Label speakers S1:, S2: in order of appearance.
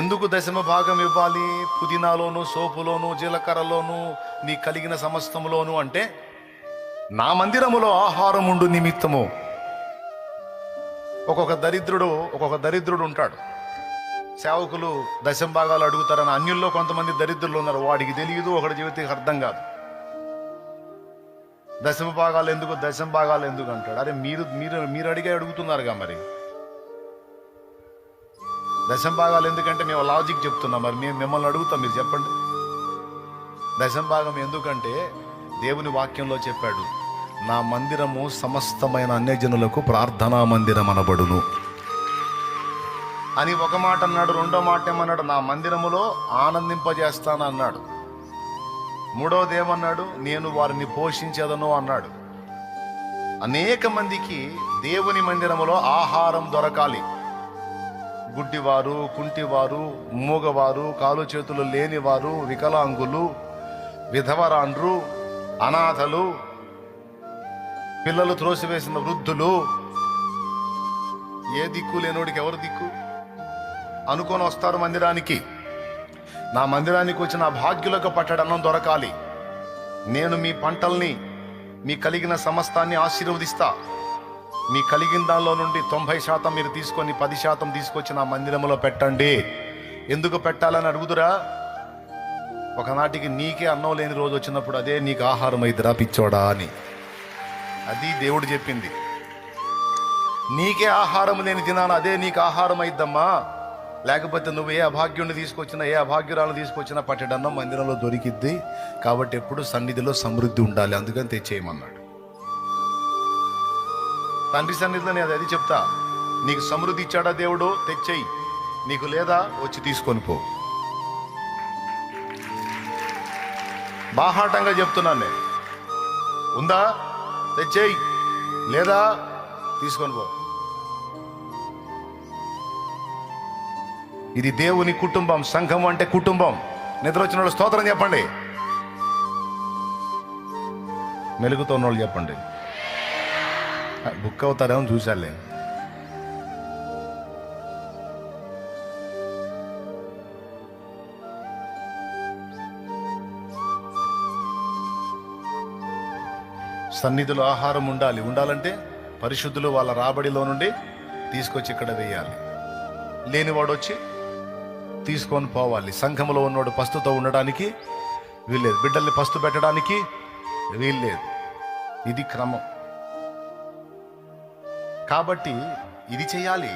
S1: ఎందుకు దశమ భాగం ఇవ్వాలి? పుదీనాలోను, సోపులోను, జీలకర్రలోను, నీ కలిగిన సమస్తములోను అంటే నా మందిరములో ఆహారం ఉండు నిమిత్తము. ఒక్కొక్క దరిద్రుడు ఉంటాడు. సేవకులు దశమ భాగాలు అడుగుతారని అన్యుల్లో కొంతమంది దరిద్రులు ఉన్నారు. వాడికి తెలియదు, ఒకటి జీవితానికి అర్థం కాదు. దశమ భాగాలు ఎందుకు అంటాడు. అరే మీరు అడిగే అడుగుతున్నారుగా. మరి దశమ భాగాలు ఎందుకంటే మేము లాజిక్ చెప్తున్నాం. మరి మేము మిమ్మల్ని అడుగుతాం, మీరు చెప్పండి. దశమ భాగం ఎందుకంటే దేవుని వాక్యంలో చెప్పాడు, నా మందిరము సమస్తమైన అన్యజనులకు ప్రార్థనా మందిరం అనబడును అని ఒక మాట అన్నాడు. రెండో మాట ఏమన్నాడు? నా మందిరములో ఆనందింపజేస్తాను అన్నాడు. మూడవది ఏమన్నాడు? నేను వారిని పోషించేదను అన్నాడు. అనేక మందికి దేవుని మందిరములో ఆహారం దొరకాలి. గుడ్డివారు, కుంటివారు, మూగవారు, కాలు చేతులు లేనివారు, వికలాంగులు, విధవరాండ్రు, అనాథలు, పిల్లలు త్రోసివేసిన వృద్ధులు, ఏ దిక్కు లేనోడికి ఎవరు దిక్కు అనుకొని వస్తారు మందిరానికి. నా మందిరానికి వచ్చిన భాగ్యులకు పట్టడన్నం దొరకాలి. నేను మీ పంటల్ని, మీ కలిగిన సమస్తాన్ని ఆశీర్వదిస్తా. మీ కలిగిన దానిలో నుండి 90% మీరు తీసుకొని 10% తీసుకొచ్చి నా మందిరంలో పెట్టండి. ఎందుకు పెట్టాలని అడుగుదురా? ఒకనాటికి నీకే అన్నం లేని రోజు వచ్చినప్పుడు అదే నీకు ఆహారం అయిద్దిరా పిచ్చోడా అని. అది దేవుడు చెప్పింది. నీకే ఆహారం లేని దినాన అదే నీకు ఆహారం అయిద్దమ్మా. లేకపోతే నువ్వు ఏ అభాగ్యుడిని తీసుకొచ్చినా, ఏ అభాగ్యురాలను తీసుకొచ్చినా పట్టెడన్నం మందిరంలో దొరికిద్ది. కాబట్టి ఎప్పుడు సన్నిధిలో సమృద్ధి ఉండాలి, అందుకని తెచ్చేయమన్నాడు. తండ్రి సన్నిధిలో నేను అది చెప్తా. నీకు సమృద్ధి ఇచ్చాడా దేవుడు? తెచ్చేయి. నీకు లేదా వచ్చి తీసుకొని పో. బాహాటంగా చెప్తున్నాను నేను. ఉందా? తెచ్చేయి. లేదా తీసుకొని పో. ఇది దేవుని కుటుంబం. సంఘం అంటే కుటుంబం. నిద్ర వచ్చిన వాళ్ళు స్తోత్రం చెప్పండి. మెలుగుతో ఉన్నోళ్ళు చెప్పండి. బుక్ అవుతారేమో చూశాలే. సన్నిధిలో ఆహారం ఉండాలంటే పరిశుద్ధులు వాళ్ళ రాబడిలో నుండి తీసుకొచ్చి ఇక్కడ వేయాలి. లేనివాడు వచ్చి తీసుకొని పోవాలి. సంఘంలో ఉన్నవాడు పస్తుతో ఉండడానికి వీల్లేదు, బిడ్డల్ని పస్తు పెట్టడానికి వీల్లేదు. ఇది క్రమం. కాబట్టి ఇది చేయాలి.